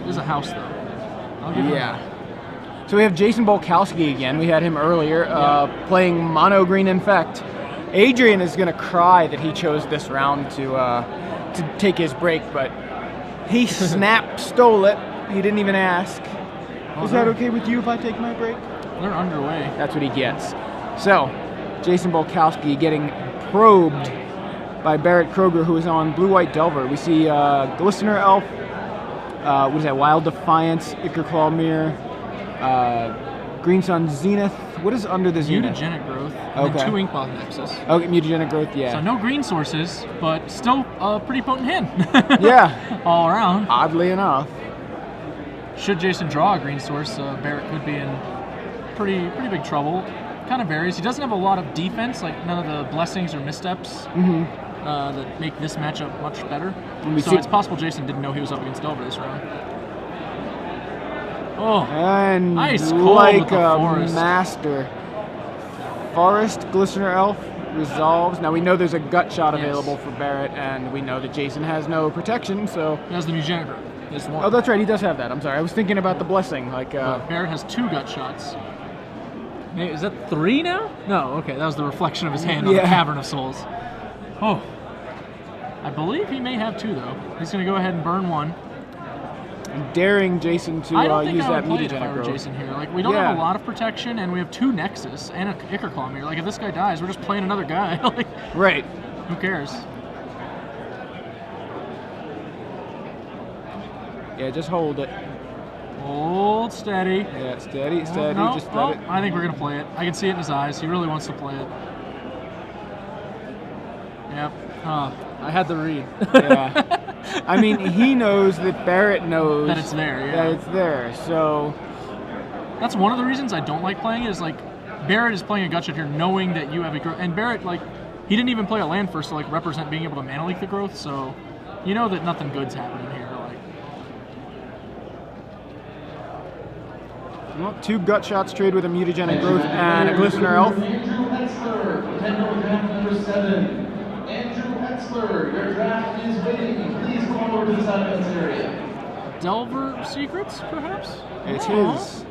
is a house, though. I'll give him that. So we have Jason Bulkowski again. We had him earlier playing Mono Green Infect. Adrian is going to cry that he chose this round to take his break, but he stole it. He didn't even ask. Is that okay with you if I take my break? They're underway. That's what he gets. So, Jason Bulkowski getting probed by Barrett Kroeger, who is on Blue-White Delver. We see Glistener Elf, what is that, Wild Defiance, Ichor Mirror, Green Sun Zenith. What is under the Zenith? Mutagenic Growth, and then 2 Inkmoth Nexus. Okay, Mutagenic Growth, yeah. So no green sources, but still a pretty potent hand. Yeah. All around. Oddly enough. Should Jason draw a green source, Barrett could be in pretty big trouble. Kind of varies. He doesn't have a lot of defense, like none of the blessings or missteps that make this matchup much better. So it's possible Jason didn't know he was up against Delver this round. Oh, and ice cold like with the a forest. master. Forest, Glistener Elf, resolves. Now we know there's a gut shot available for Barrett, and we know that Jason has no protection, so... He has the Mutagenic Growth. Oh, that's right, he does have that. I'm sorry, I was thinking about the blessing. Like, Barrett has 2 gut shots. Is that 3 now? No, okay, that was the reflection of his hand on the Cavern of Souls. Oh. I believe he may have 2, though. He's going to go ahead and burn 1. And daring Jason to use that Mutagenic Growth. Jason here. Like, we don't have a lot of protection, and we have 2 Nexus and a Ichor Mirror. Like, if this guy dies, we're just playing another guy. Like, right. Who cares? Yeah, just hold it. Hold steady. Yeah, steady. Just let it. I think we're going to play it. I can see it in his eyes. He really wants to play it. Yep. I had the read. Yeah. I mean, he knows that Barrett knows that it's there. Yeah. That it's there. So that's one of the reasons I don't like playing it. Is like Barrett is playing a gut shot here, knowing that you have a growth, and Barrett he didn't even play a land first to represent being able to mana leak the growth. So you know that nothing good's happening here. Well, 2 gut shots trade with a Mutagenic Growth and a Glistener Elf. Andrew Hetzler, Nintendo draft number 7. Andrew Hetzler, your draft is waiting. Please come over to the side of this area. Delver Secrets, perhaps? It's his.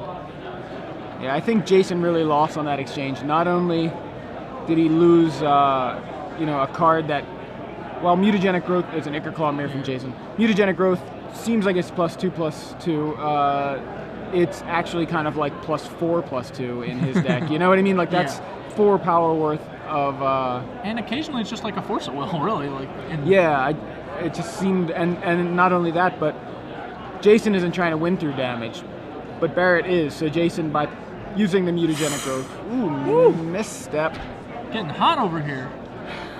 Yeah, I think Jason really lost on that exchange. Not only did he lose, a card that, well, Mutagenic Growth is an Ichor Mirror from Jason. Mutagenic Growth seems like it's +2/+2. It's actually kind of like +4/+2 in his deck. You know what I mean? Like that's 4 power worth of. And occasionally it's just like a Force at Will, really. It just seemed, and not only that, but Jason isn't trying to win through damage, but Barrett is. So Jason, by using the Mutagenic Growth, misstep. Getting hot over here.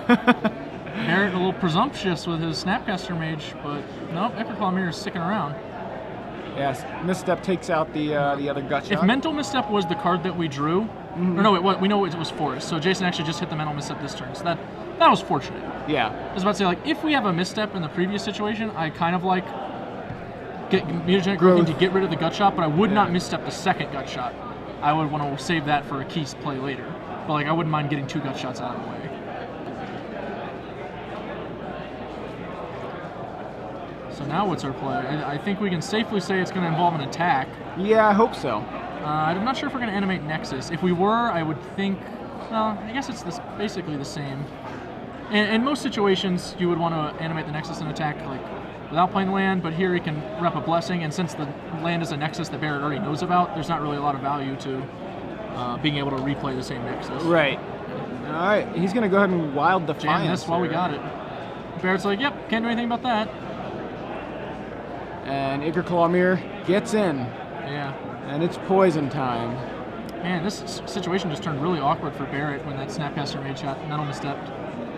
Barrett a little presumptuous with his Snapcaster Mage, but nope, Ichor Mirror is sticking around. Yes, misstep takes out the other gut shot. If mental misstep was the card that we drew, or no, we know it was Forest. So Jason actually just hit the mental misstep this turn. So that was fortunate. Yeah. I was about to say, if we have a misstep in the previous situation, I kind of get Mutagenic Growth to get rid of the gut shot, but I would not misstep the second gut shot. I would want to save that for a key play later. But I wouldn't mind getting 2 gut shots out of the way. So now what's our play? I think we can safely say it's going to involve an attack. Yeah, I hope so. I'm not sure if we're going to animate Nexus. If we were, I would think... Well, I guess it's basically the same. In most situations, you would want to animate the Nexus and attack without playing the land, but here he can rep a Blessing, and since the land is a Nexus that Barrett already knows about, there's not really a lot of value to being able to replay the same Nexus. Right. All right, he's going to go ahead and Wild Defiance. Jam this while we got it. Barrett's like, yep, can't do anything about that. And Ichor Mirror gets in. Yeah. And it's poison time. Man, this situation just turned really awkward for Barrett when that Snapcaster Mage shot mental misstepped.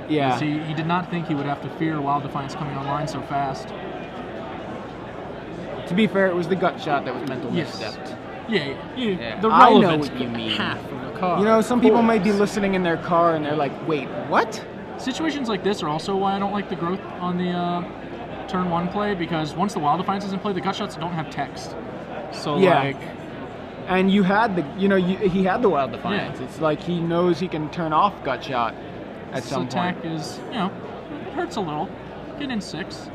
Yeah. He did not think he would have to fear Wild Defiance coming online so fast. To be fair, it was the gut shot that was mental misstepped. Yeah. The I know relevant what you mean. half of the card. Some people might be listening in their car and they're like, wait, what? Situations like this are also why I don't like the growth on the turn 1 play, because once the Wild Defiance is in play, the gut shots don't have text. So and you had he had the Wild Defiance. It's like he knows he can turn off gut shot at some point. Attack is, it hurts a little. Get in 6.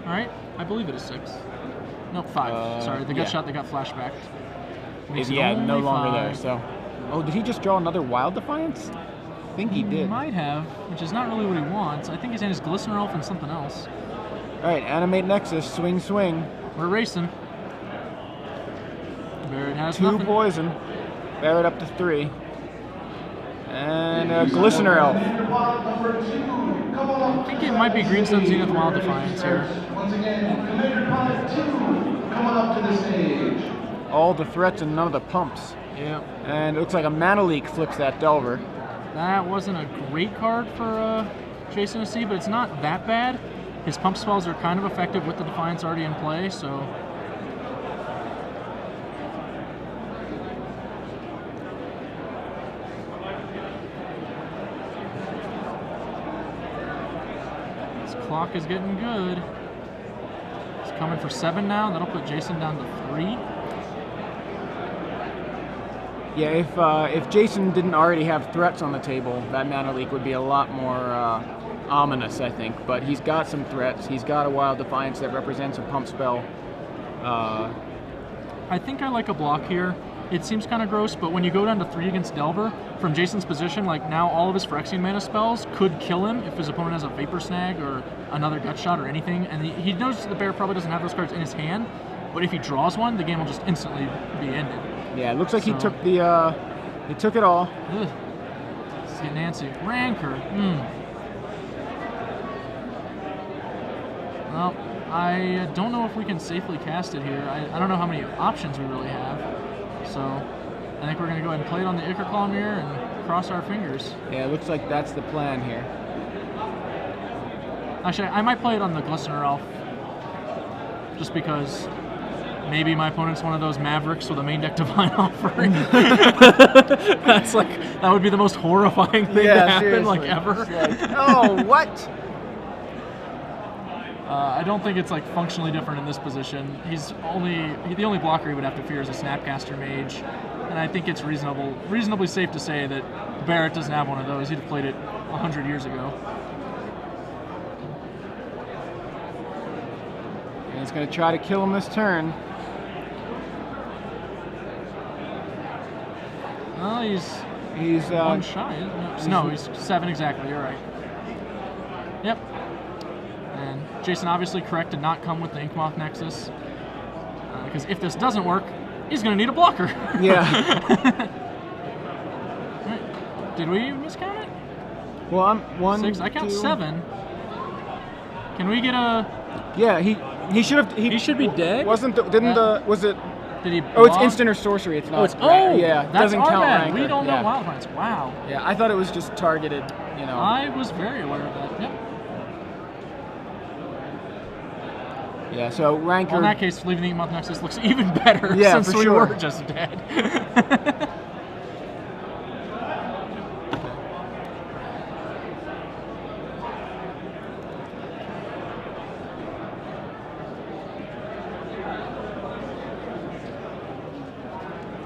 All right, I believe it is 6. Nope, 5. Sorry, the gut yeah. shot that got flashbacked. Is, Makes it yeah, no only longer 5. there. So, oh, did he just draw another Wild Defiance? I think he did. Might have, which is not really what he wants. I think he's in his Glistener Elf and something else. All right, animate Nexus, swing, swing. We're racing. Barrett has 2 nothing. poison. Barrett up to 3. And a Glistener Elf. I think it might be Greenstone Zenith Wild Defiance here. Once again, Commander Pilot 2 coming up to the stage. All the threats and none of the pumps. Yep. And it looks like a Mana Leak flips that Delver. That wasn't a great card for Jason to see, but it's not that bad. His pump spells are kind of effective with the Defiance already in play, so... This clock is getting good. It's coming for 7 now. That'll put Jason down to 3. Yeah, if Jason didn't already have threats on the table, that Mana Leak would be a lot more ominous, I think. But he's got some threats. He's got a Wild Defiance that represents a pump spell. I think I like a block here. It seems kind of gross, but when you go down to 3 against Delver, from Jason's position, like now all of his Phyrexian mana spells could kill him if his opponent has a Vapor Snag or another Gut Shot or anything, and he knows the Bear probably doesn't have those cards in his hand, but if he draws one, the game will just instantly be ended. Yeah, it looks like he took he took it all. Ugh. See Nancy. Rancor. Well, I don't know if we can safely cast it here. I don't know how many options we really have. So I think we're going to go ahead and play it on the Ichor Mirror and cross our fingers. Yeah, it looks like that's the plan here. Actually, I might play it on the Glistener Elf. Just because maybe my opponent's one of those Mavericks with a main deck Divine Offering. That's like, that would be the most horrifying thing to happen, like, ever. Like, oh, what? I don't think it's like functionally different in this position. The only blocker he would have to fear is a Snapcaster Mage, and I think it's reasonably safe to say that Barrett doesn't have one of those. He'd have played it 100 years ago. And he's going to try to kill him this turn. Well, he's 1 shy. No, he's 7 exactly. You're right. Yep. And Jason obviously correct to not come with the Inkmoth Nexus, because if this doesn't work, he's going to need a blocker. Yeah. Right. Did we miscount it? Well, I'm 1, 6. I count 2. 7. Can we get a? Yeah, he should have. He should be dead. Was it? Did he? Oh, it's instant or sorcery. It's not. Yeah, that's doesn't our count bad. Rancor. We don't know Wild Defiance. Wow. Yeah, I thought it was just targeted. You know. I was very aware of that. Yep. Yeah, so Rancor... Well, in that case, leaving the Inkmoth Nexus looks even better since we were just dead.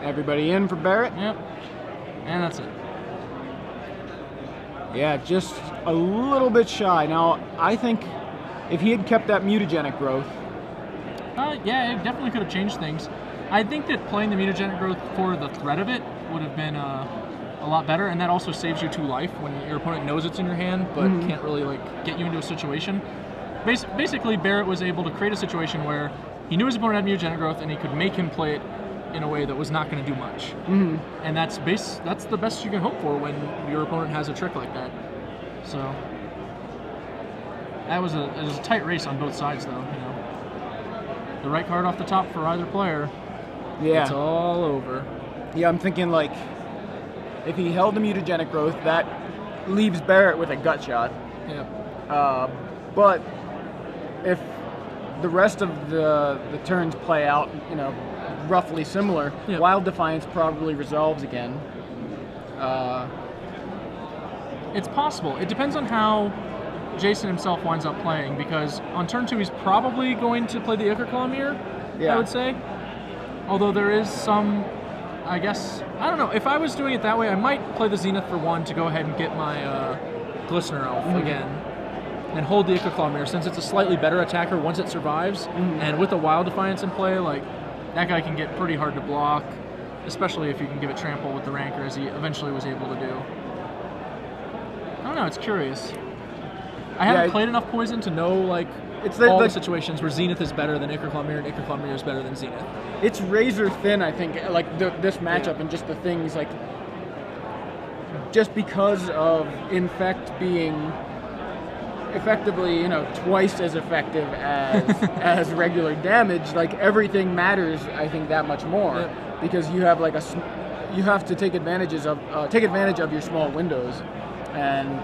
Everybody in for Barrett? Yep. And that's it. Yeah, just a little bit shy. Now, I think if he had kept that mutagenic growth... yeah, it definitely could have changed things. I think that playing the mutagenic growth for the threat of it would have been a lot better, and that also saves you 2 life when your opponent knows it's in your hand, but can't really like get you into a situation. Basically, Barrett was able to create a situation where he knew his opponent had mutagenic growth, and he could make him play it in a way that was not going to do much. And that's the best you can hope for when your opponent has a trick like that. So it was a tight race on both sides, though. You know, the right card off the top for either player. Yeah, it's all over. Yeah, I'm thinking like if he held the mutagenic growth, that leaves Barrett with a gut shot. Yeah. But if the rest of the turns play out, you know, roughly similar, Wild Defiance probably resolves again. It's possible. It depends on how Jason himself winds up playing, because on turn 2 he's probably going to play the Ichor Mirror, I would say. Although there is some, I guess, I don't know, if I was doing it that way, I might play the Zenith for 1 to go ahead and get my Glistener Elf again. and hold the Ichor Mirror, since it's a slightly better attacker once it survives, and with a Wild Defiance in play, like, that guy can get pretty hard to block, especially if you can give it trample with the Ranker, as he eventually was able to do. I don't know, it's curious. I haven't played enough Poison to know, like, all the situations where Zenith is better than Ichor Mirror and Ichor Mirror is better than Zenith. It's razor thin, I think, like this matchup and just the things, like, just because of Infect being effectively, twice as effective as regular damage, like, everything matters, I think, that much more, because you have like you have to take advantage of your small windows, and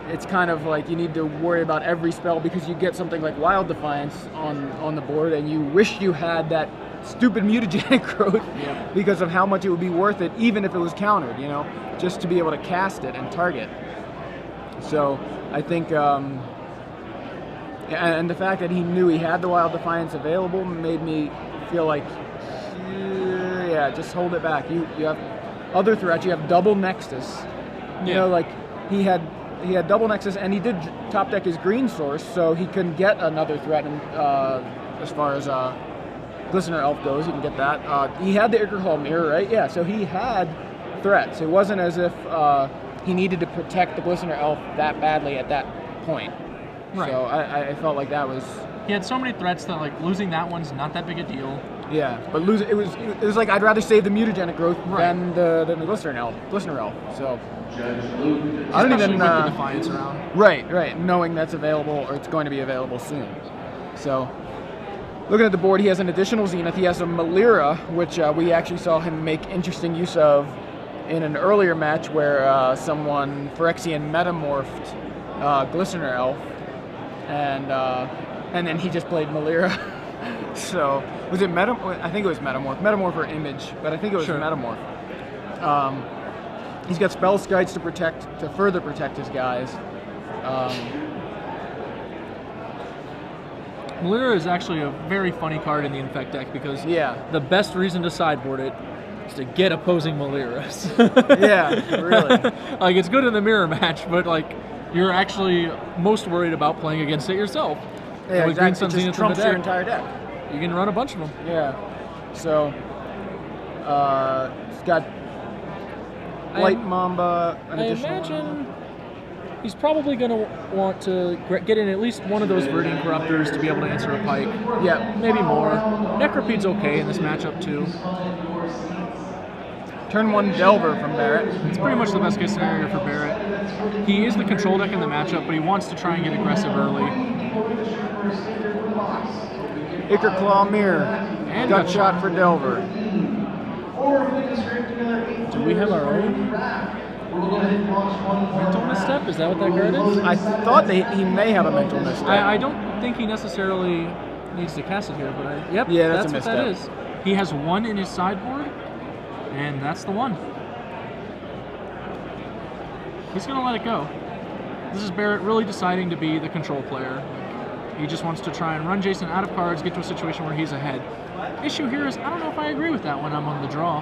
it's kind of like you need to worry about every spell, because you get something like Wild Defiance on the board, and you wish you had that stupid mutagenic growth because of how much it would be worth it, even if it was countered, just to be able to cast it and target. So I think, and the fact that he knew he had the Wild Defiance available made me feel like, just hold it back. You have other threats. You have double Nexus. Like he had double Nexus, and he did top deck his green source, so he couldn't get another threat. And as far as Glistener Elf goes, he can get that. He had the Ichor Mirror, right? Yeah. So he had threats. It wasn't as if he needed to protect the Glistener Elf that badly at that point. Right. So I felt like that was... He had so many threats that, like, losing that one's not that big a deal. Yeah, but it was like I'd rather save the mutagenic growth than the Glistener Elf. So I don't even with the Defiance around. Right, knowing that's available, or it's going to be available soon. So looking at the board, he has an additional Zenith. He has a Melira, which we actually saw him make interesting use of in an earlier match where someone Phyrexian metamorphed Glistener Elf, and then he just played Melira. So was it Metamorph? I think it was Metamorph or Image, but I think it was Metamorph. He's got Spell Skites to further protect his guys. Melira is actually a very funny card in the Infect deck, because the best reason to sideboard it is to get opposing Meliras. Really. Like, it's good in the mirror match, but like, you're actually most worried about playing against it yourself. Yeah, exactly. It just trumps your entire deck. You can run a bunch of them. Yeah. So, it's got Light Mamba. I imagine he's probably going to want to get in at least one of those Verdant Corruptors to be able to answer a Pike. Yeah. Maybe more. Necropede's okay in this matchup, too. Turn 1 Delver from Barrett. It's pretty much the best case scenario for Barrett. He is the control deck in the matchup, but he wants to try and get aggressive early. Ichor Mirror. And gut shot for Delver. Do we have our own mental misstep? Is that what that card is? I thought he may have a mental misstep. I don't think he necessarily needs to cast it here, but that's a what misstep. that is. He has one in his sideboard, and that's the one. He's going to let it go. This is Barrett really deciding to be the control player. He just wants to try and run Jason out of cards, get to a situation where he's ahead. Issue here is, I don't know if I agree with that when I'm on the draw.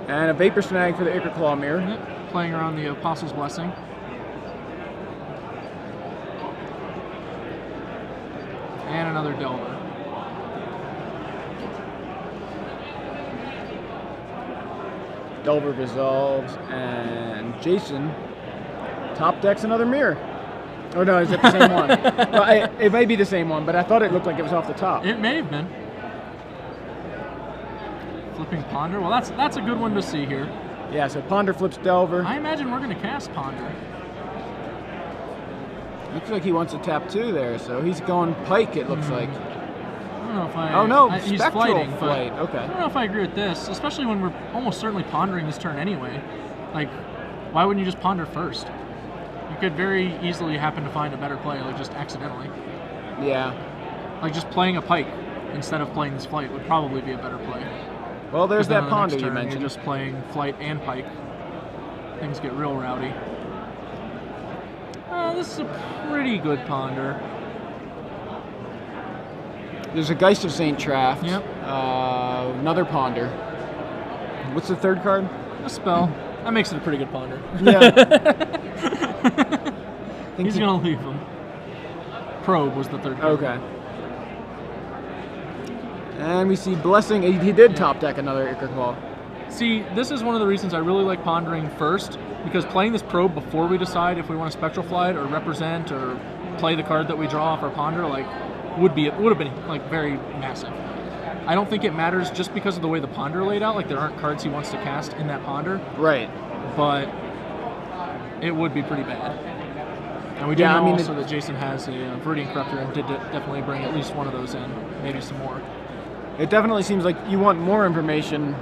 And a Vapor Snag for the Ichor Mirror. Yep. Playing around the Apostle's Blessing. And another Delver. Delver resolves, and Jason top decks another mirror. Or no, is it the same one? Well, it may be the same one, but I thought it looked like it was off the top. It may have been. Flipping Ponder. Well, that's a good one to see here. Yeah, so Ponder flips Delver. I imagine we're going to cast Ponder. Looks like he wants to tap 2 there, so he's going Pike, it looks like. I don't know if I... Oh no, he's Spectral flighting, Flight, but okay. I don't know if I agree with this, especially when we're almost certainly pondering this turn anyway. Like, why wouldn't you just ponder first? You could very easily happen to find a better play, like just accidentally. Yeah. Like just playing a Pike instead of playing this Flight would probably be a better play. Well, there's that Ponder you mentioned. You're just playing Flight and Pike. Things get real rowdy. This is a pretty good Ponder. There's a Geist of St. Traft. Yep. Another Ponder. What's the third card? A spell. That makes it a pretty good ponder. Yeah. He's going to leave him. Probe was the third card. Okay. And we see Blessing. He did top deck another Ichor Claw. See, this is one of the reasons I really like pondering first, because playing this probe before we decide if we want to Spectral Flight or represent or play the card that we draw off our ponder, like, would have been like very massive. I don't think it matters just because of the way the ponder laid out. Like, there aren't cards he wants to cast in that ponder. Right. But it would be pretty bad. And we do know also that Jason has a Viridian Corruptor and did definitely bring at least one of those in, maybe some more. It definitely seems like you want more information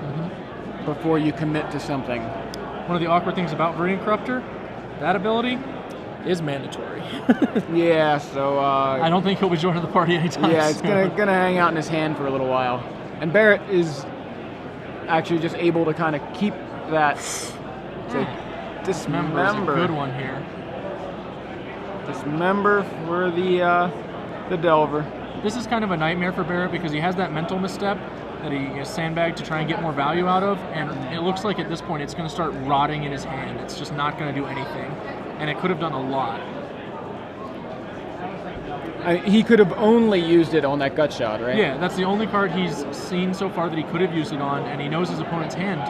before you commit to something. One of the awkward things about Viridian Corruptor, that ability is mandatory. Yeah, so I don't think he'll be joining the party anytime yeah, it's soon. gonna hang out in his hand for a little while. And Barrett is actually just able to kind of keep that to Dismember is a dismember. good one here. Dismember for the Delver. This is kind of a nightmare for Barrett because he has that mental misstep that he has sandbagged to try and get more value out of, and it looks like at this point it's going to start rotting in his hand. It's just not going to do anything, and it could have done a lot. He could have only used it on that gut shot, right? Yeah, that's the only card he's seen so far that he could have used it on, and he knows his opponent's hand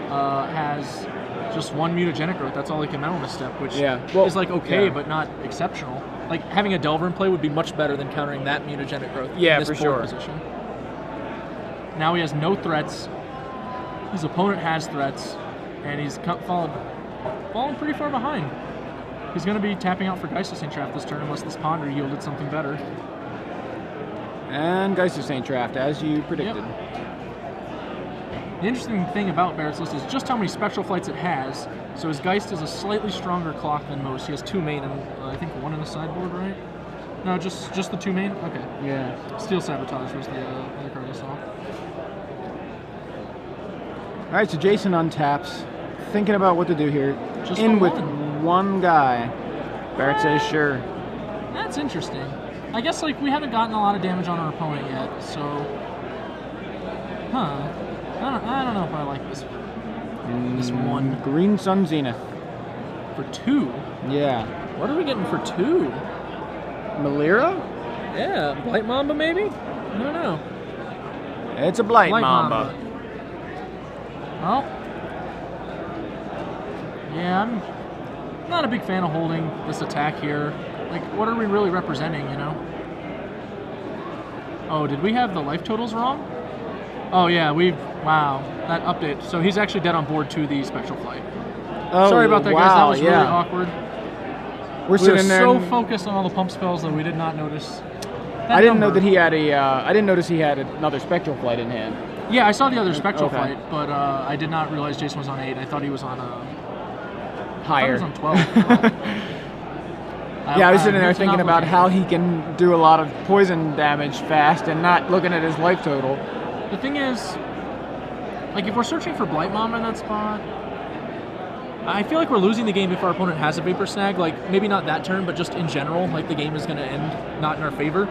has just one mutagenic growth. That's all he can mental misstep, which is like okay, but not exceptional. Like having a Delver in play would be much better than countering that mutagenic growth in this for board sure. position. Now he has no threats. His opponent has threats, and he's fallen pretty far behind. He's going to be tapping out for Geistersaint Draft this turn unless this ponder yielded something better. And Geistersaint Draft, as you predicted. Yep. The interesting thing about Barrett's list is just how many Spectral Flights it has. So his Geist is a slightly stronger clock than most. He has 2 main and I think 1 in the sideboard, right? No, just the 2 main? Okay. Yeah. Steel Sabotage was the other card I saw. All right, so Jason untaps, thinking about what to do here. Just in with one. one guy. Barrett says sure. That's interesting. I guess like we haven't gotten a lot of damage on our opponent yet, so I don't know if I like this one. Green Sun Zenith. For 2? Yeah. What are we getting for 2? Malira? Yeah, Blight Mamba maybe? I don't know. It's a Blight Mamba. Well, yeah, I'm not a big fan of holding this attack here. Like, what are we really representing, you know? Oh, did we have the life totals wrong? Oh, yeah, wow, that update. So he's actually dead on board to the Spectral Flight. Oh, sorry about that, guys. That was really awkward. We're sitting there. So focused on all the pump spells that we did not notice. I didn't know that he had I didn't notice he had another Spectral Flight in hand. Yeah, I saw the other Spectral Flight, but I did not realize Jason was on 8. I thought he was on higher. I thought he was on 12. Yeah, I was sitting there thinking about how he can do a lot of poison damage fast and not looking at his life total. The thing is, like, if we're searching for Blight Mamba in that spot, I feel like we're losing the game if our opponent has a Vapor Snag. Like, maybe not that turn, but just in general, like, the game is going to end not in our favor.